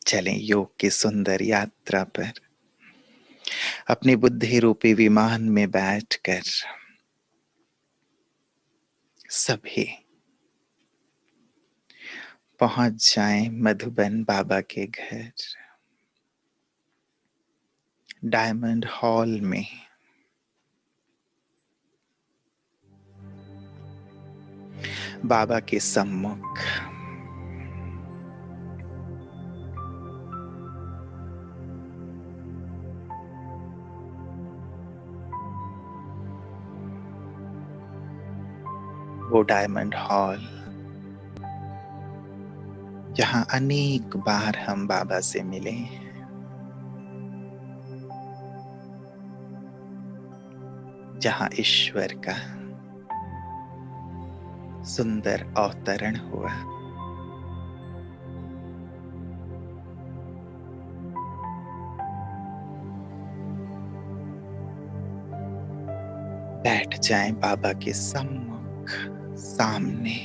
चलें योग की सुंदर यात्रा पर अपनी बुद्धि रूपी विमान में बैठकर सभी पहुंच जाएं मधुबन बाबा के घर, डायमंड हॉल में। बाबा के सम्मुख वो डायमंड हॉल जहां अनेक बार हम बाबा से मिले, जहां ईश्वर का सुंदर अवतरण हुआ। बैठ जाएं बाबा के सम्मुख सामने।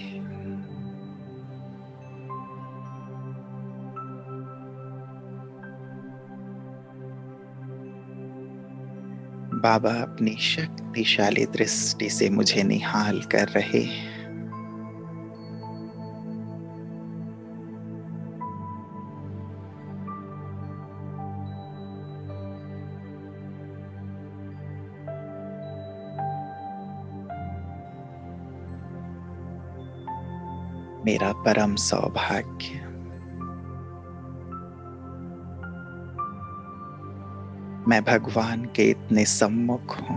बाबा अपनी शक्तिशाली दृष्टि से मुझे निहाल कर रहे। मेरा परम सौभाग्य, मैं भगवान के इतने सम्मुख हूं।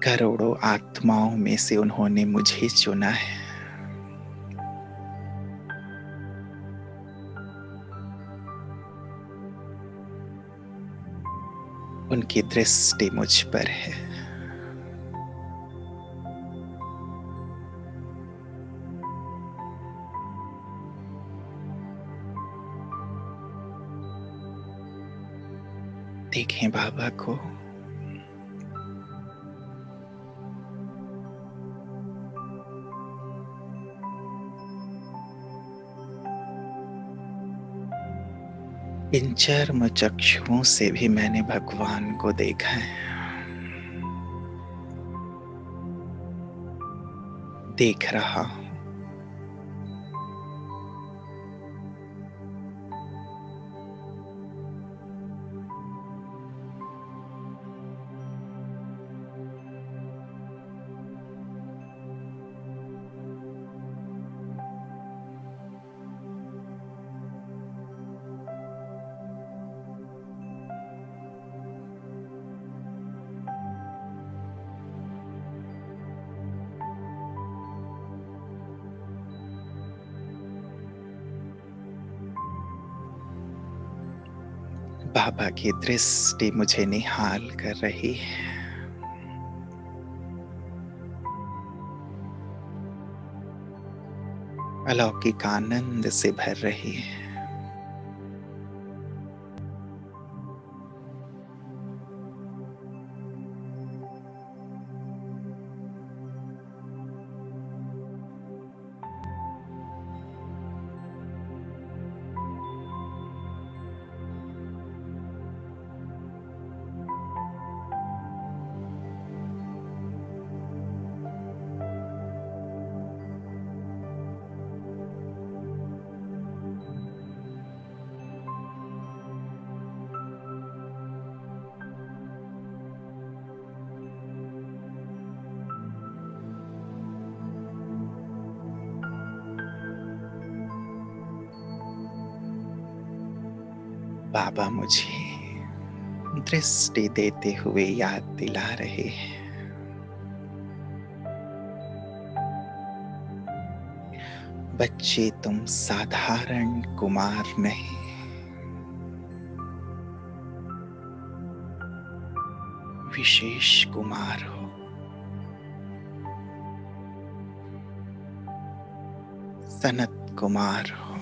करोड़ों आत्माओं में से उन्होंने मुझे चुना है। उनकी दृष्टि मुझ पर है। देखें बाबा को, इन चर्म चक्षुओं से भी मैंने भगवान को देखा है, देख रहा हूं। बाबा की दृष्टि मुझे निहाल कर रही है। अलौकिक आनंद से भर रही है। बाबा मुझे दृष्टि देते हुए याद दिला रहे हैं, बच्चे तुम साधारण कुमार नहीं, विशेष कुमार हो। सनत कुमार हो।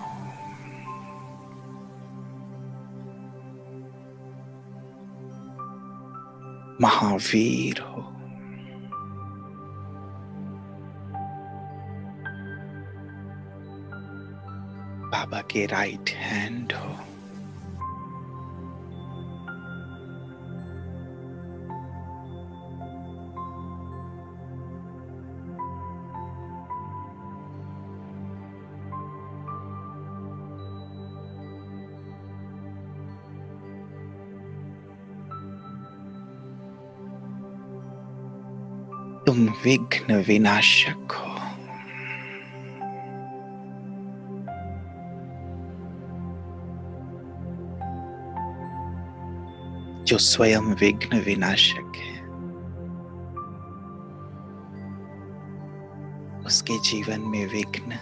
महावीर हो, बाबा के राइट हैंड हो। तुम विघ्न विनाशक हो, जो स्वयं विघ्न विनाशक है। उसके जीवन में विघ्न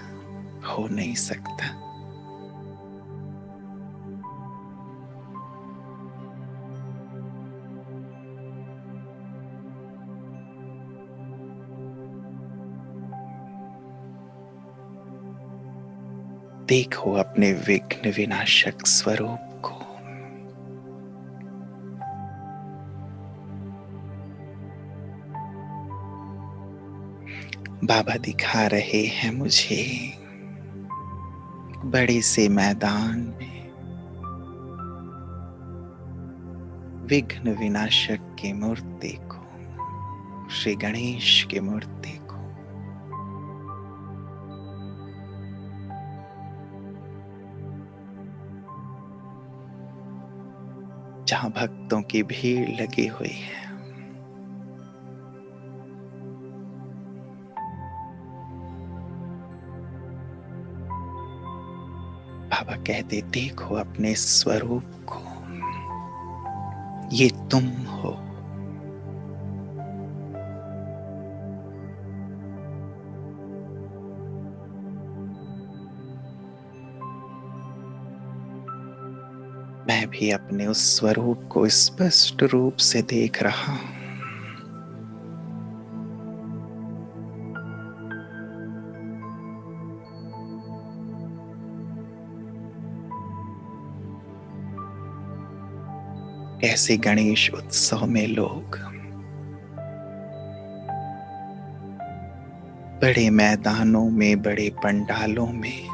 हो नहीं सकता। देखो अपने विघ्न विनाशक स्वरूप को। बाबा दिखा रहे हैं मुझे बड़े से मैदान में विघ्न विनाशक की मूर्ति को, श्री गणेश की मूर्ति को। जहां भक्तों की भीड़ लगी हुई है, बाबा कहते देखो अपने स्वरूप को, ये तुम हो। मैं भी अपने उस स्वरूप को स्पष्ट रूप से देख रहा हूं। कैसे गणेश उत्सव में लोग बड़े मैदानों में, बड़े पंडालों में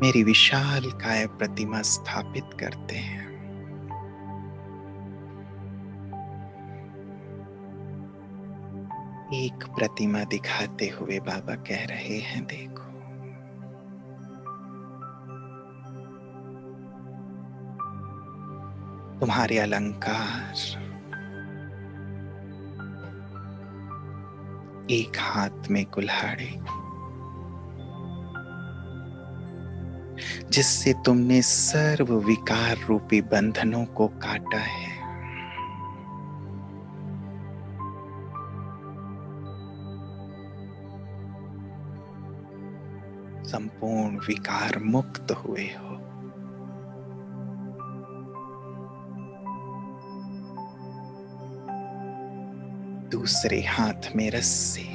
मेरी विशाल काय प्रतिमा स्थापित करते हैं। एक प्रतिमा दिखाते हुए बाबा कह रहे हैं देखो, तुम्हारे अलंकार, एक हाथ में कुल्हाड़ी जिससे तुमने सर्व विकार रूपी बंधनों को काटा है। संपूर्ण विकार मुक्त हुए हो। दूसरे हाथ में रस्सी,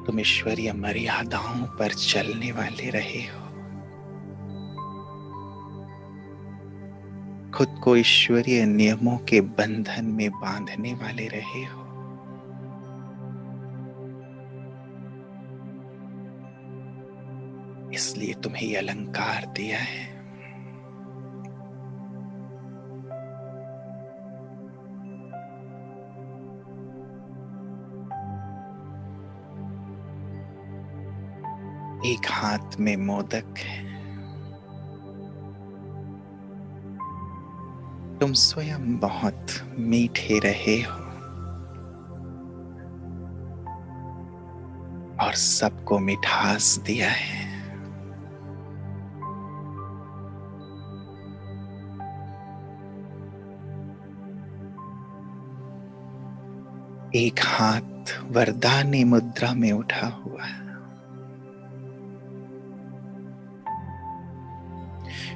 तुम ईश्वरीय मर्यादाओं पर चलने वाले रहे हो। खुद को ईश्वरीय नियमों के बंधन में बांधने वाले रहे हो। इसलिए तुम्हें ये अलंकार दिया है। एक हाथ में मोदक है, तुम स्वयं बहुत मीठे रहे हो और सबको मिठास दिया है। एक हाथ वरदानी मुद्रा में उठा हुआ है,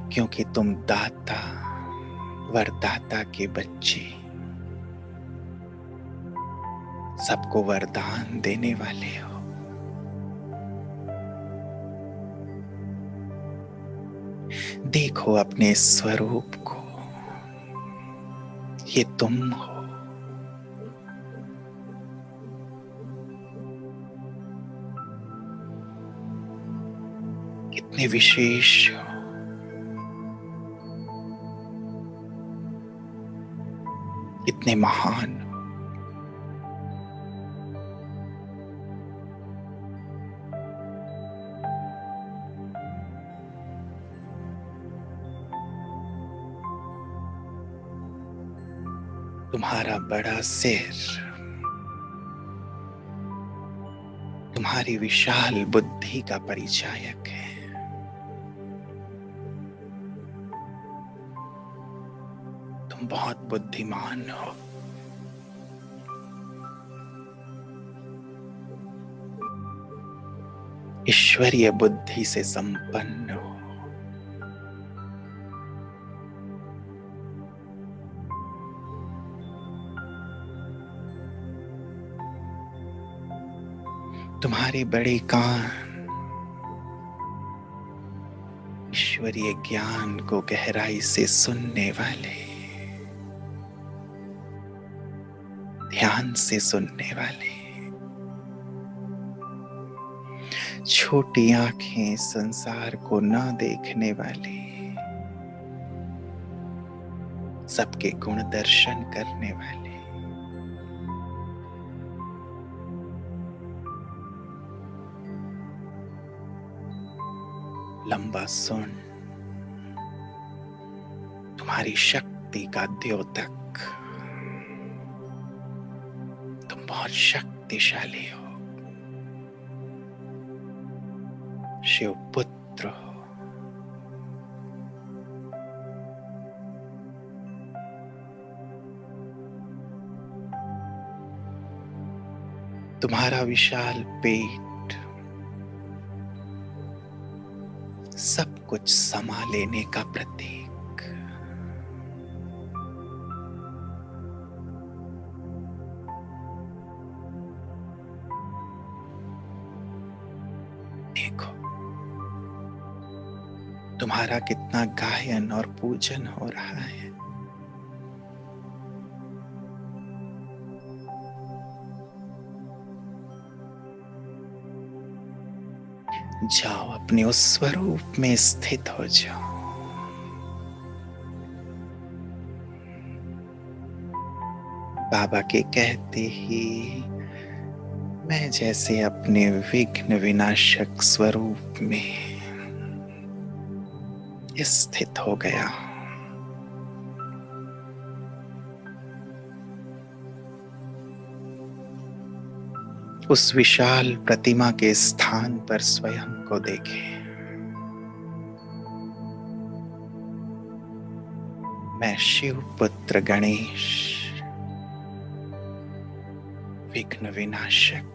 क्योंकि तुम दाता, वरदाता के बच्चे, सबको वरदान देने वाले हो। देखो अपने स्वरूप को, ये तुम हो। कितने विशेष हो, कितने महान हो। तुम्हारा बड़ा सिर, तुम्हारी विशाल बुद्धि का परिचायक है। तुम बहुत बुद्धिमान हो। ईश्वरीय बुद्धि से संपन्न हो। तुम्हारे बड़े कान ईश्वरीय ज्ञान को गहराई से सुनने वाले, ध्यान से सुनने वाले। छोटी आंखें संसार को ना देखने वाली, सबके गुण दर्शन करने वाले। लंबा सुन, तुम्हारी शक्ति का द्योतक। तुम बहुत शक्तिशाली हो, शिव पुत्र हो। तुम्हारा विशाल पेट सब कुछ समा लेने का प्रतीक। देखो तुम्हारा कितना गायन और पूजन हो रहा है। जाओ अपने उस स्वरूप में स्थित हो जाओ। बाबा के कहते ही मैं जैसे अपने विघ्न विनाशक स्वरूप में स्थित हो गया। उस विशाल प्रतिमा के स्थान पर स्वयं को देखें। मैं शिव पुत्र गणेश, विघ्न विनाशक,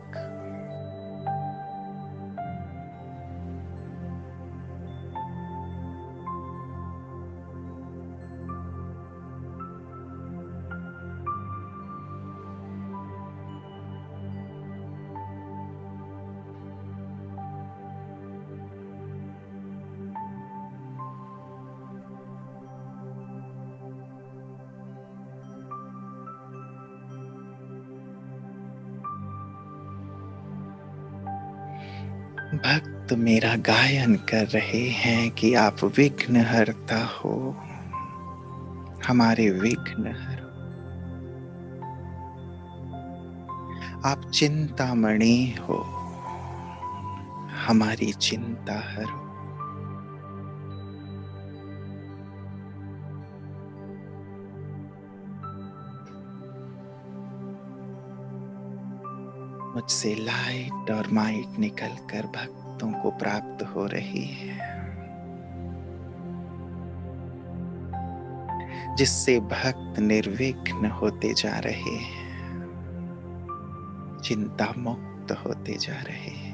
भक्त मेरा गायन कर रहे हैं कि आप विघ्न हरता हो, हमारे विघ्न हरो। आप चिंतामणि हो, हमारी चिंता हरो। मुझसे लाइट और माइट निकलकर भक्तों को प्राप्त हो रही है, जिससे भक्त निर्विघ्न होते जा रहे हैं, चिंता मुक्त होते जा रहे हैं।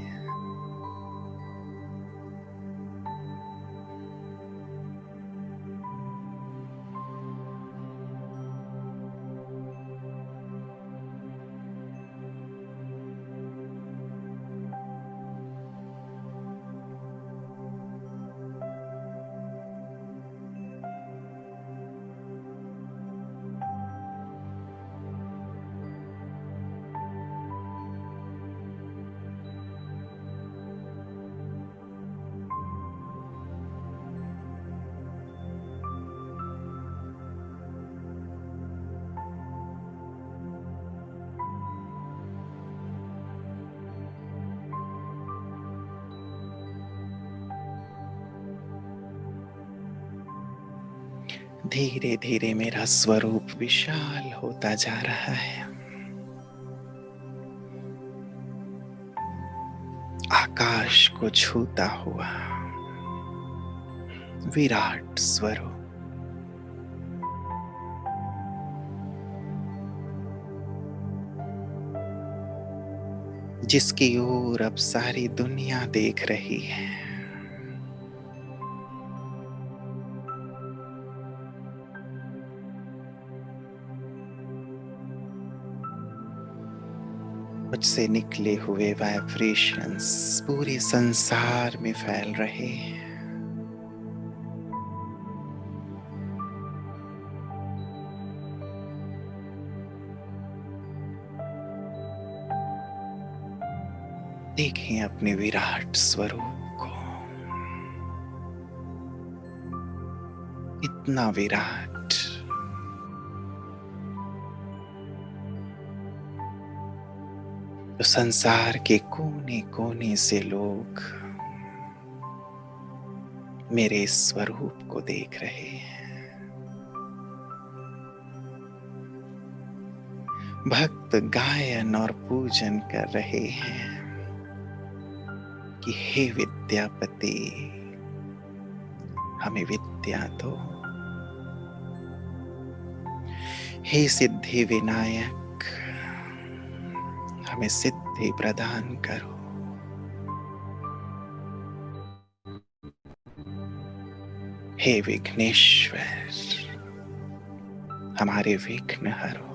धीरे धीरे मेरा स्वरूप विशाल होता जा रहा है। आकाश को छूता हुआ विराट स्वरूप, जिसकी ओर अब सारी दुनिया देख रही है। मुझसे निकले हुए वाइब्रेशंस पूरे संसार में फैल रहे हैं। देखें अपने विराट स्वरूप को, इतना विराट, तो संसार के कोने कोने से लोग मेरे स्वरूप को देख रहे हैं। भक्त गायन और पूजन कर रहे हैं कि हे विद्यापति, हमें विद्या दो। हे सिद्धि विनायक, हमें सिद्धि प्रदान करो। हे विघ्नेश्वर, हमारे विघ्न हरो।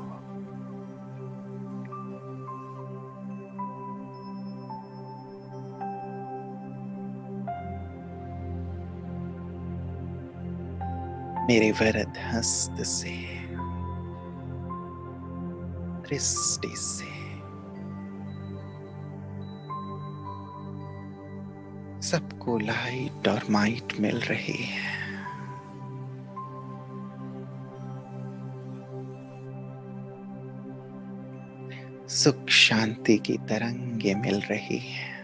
मेरे वरद हस्त से, दृष्टि से सबको लाइट और माइट मिल रही है। सुख शांति की तरंगे मिल रही है।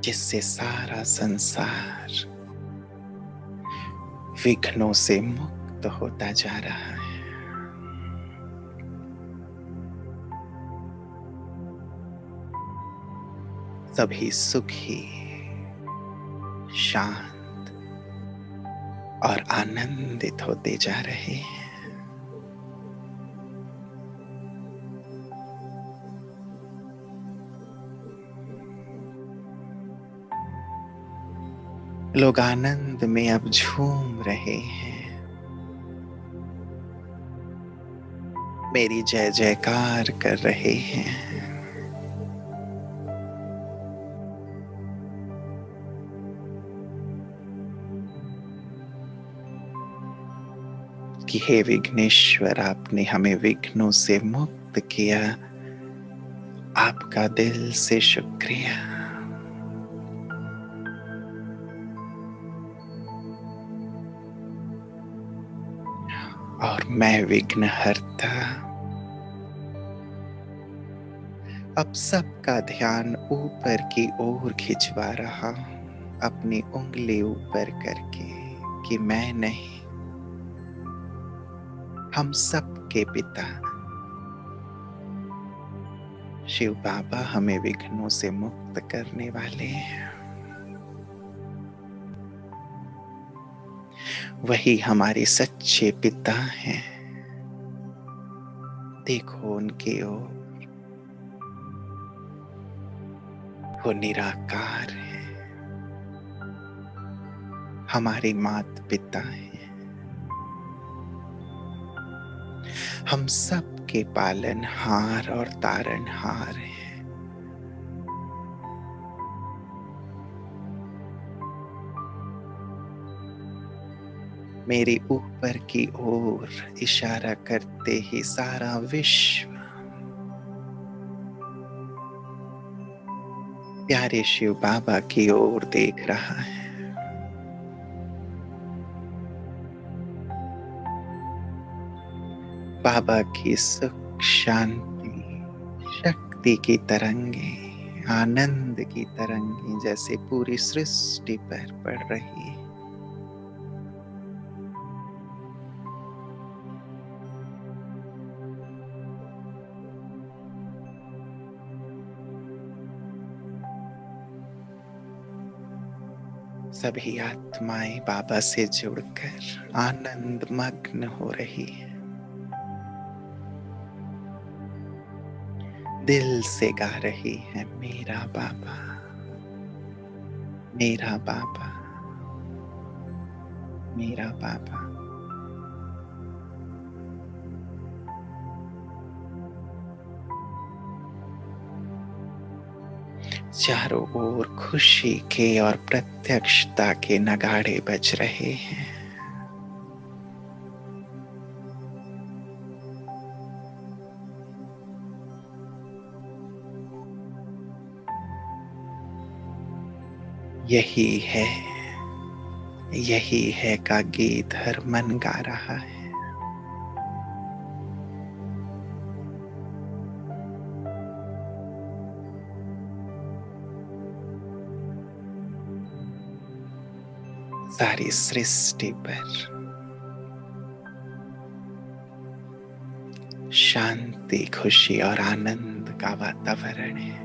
जिससे सारा संसार विघ्नों से मुक्त होता जा रहा है। सभी सुखी, शांत और आनंदित होते जा रहे हैं। लोग आनंद में अब झूम रहे हैं। मेरी जय जयकार कर रहे हैं। कि हे विघ्नेश्वर, आपने हमें विघ्नों से मुक्त किया। आपका दिल से शुक्रिया। और मैं विघ्नहर्ता अब सबका ध्यान ऊपर की ओर खिंचवा रहा हूं, अपनी उंगली ऊपर करके, कि मैं नहीं, हम सबके पिता शिव बाबा हमें विघ्नों से मुक्त करने वाले हैं। वही हमारे सच्चे पिता हैं। देखो उनकी ओर, वो निराकार है, हमारे माता पिता हैं। हम सबके पालनहार और तारनहार हैं। मेरे ऊपर की ओर इशारा करते ही सारा विश्व प्यारे शिव बाबा की ओर देख रहा है। बाबा की सुख शांति शक्ति की तरंगे, आनंद की तरंगे जैसे पूरी सृष्टि पर पड़ रही है। सभी आत्माएं बाबा से जुड़कर आनंद मग्न हो रही है। दिल से गा रही है, मेरा बाबा, मेरा बाबा, मेरा बाबा। चारों ओर खुशी के और प्रत्यक्षता के नगाड़े बज रहे हैं। यही है का गीत हर मन गा रहा है। सारी सृष्टि पर शांति, खुशी और आनंद का वातावरण है।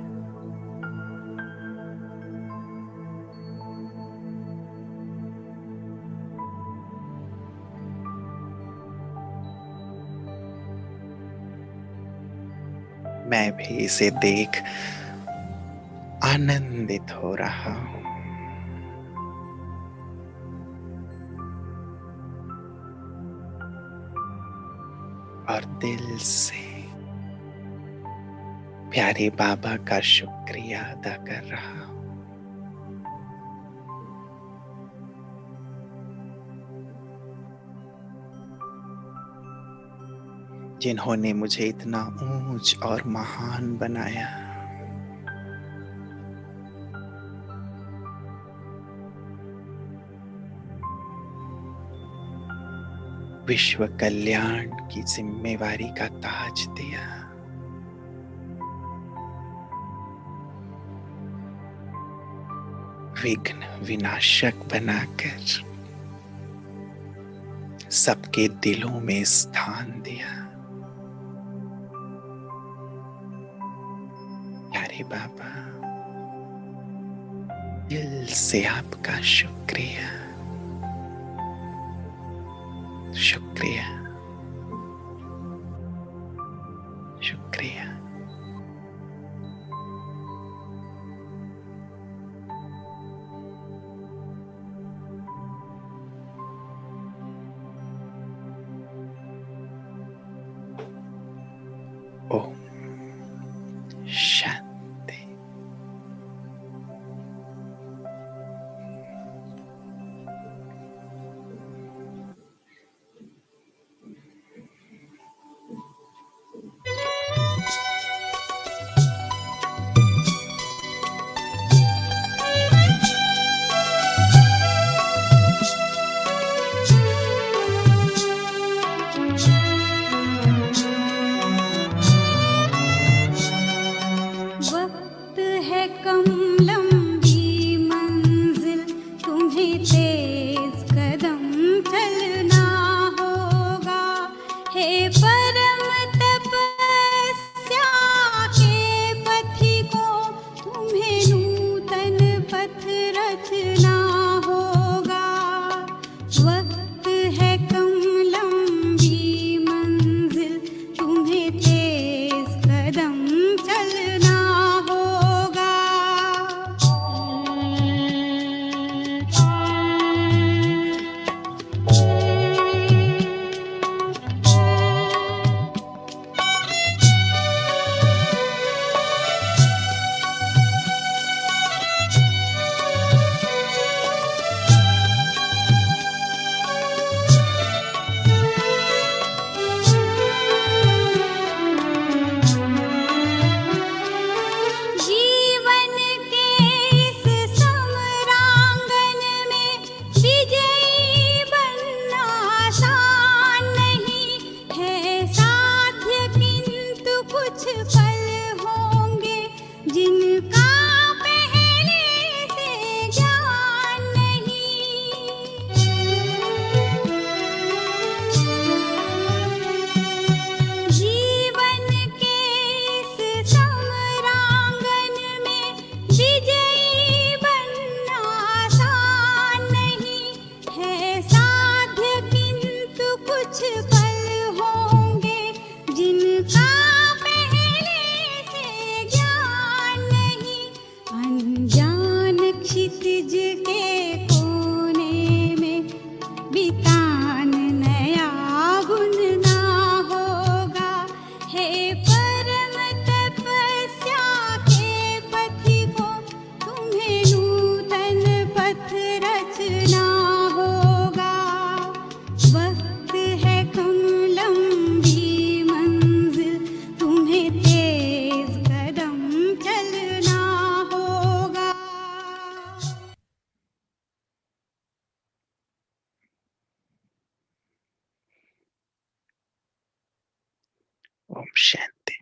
मैं भी इसे देख आनंदित हो रहा हूं। और दिल से प्यारे बाबा का शुक्रिया अदा कर रहा हूं। जिन्होंने मुझे इतना ऊंच और महान बनाया। विश्व कल्याण की जिम्मेवारी का ताज दिया। विघ्न विनाशक बनाकर सबके दिलों में स्थान दिया। प्यारे बाबा, दिल से आपका शुक्रिया, शुक्रिया, शुक्रिया। ओम शांति। वक्त है कम लंबी मंजिल, तुम्हें तेज कदम चलना होगा। हे परम तपस्या के पथिकों, तुम्हें नूतन पथ रचना होगा। वक्त है कम लंबी मंजिल, तुम्हें तेज कदम चलना होगा। निज के कोने में बितान नया बुनना होगा। हे परम तपस्या के पथिकों, तुम्हें नूतन पथ रचना होगा। वक्त है कम लंबी मंजिल, तुम्हें तेज कदम चलना होगा। ओम शांति।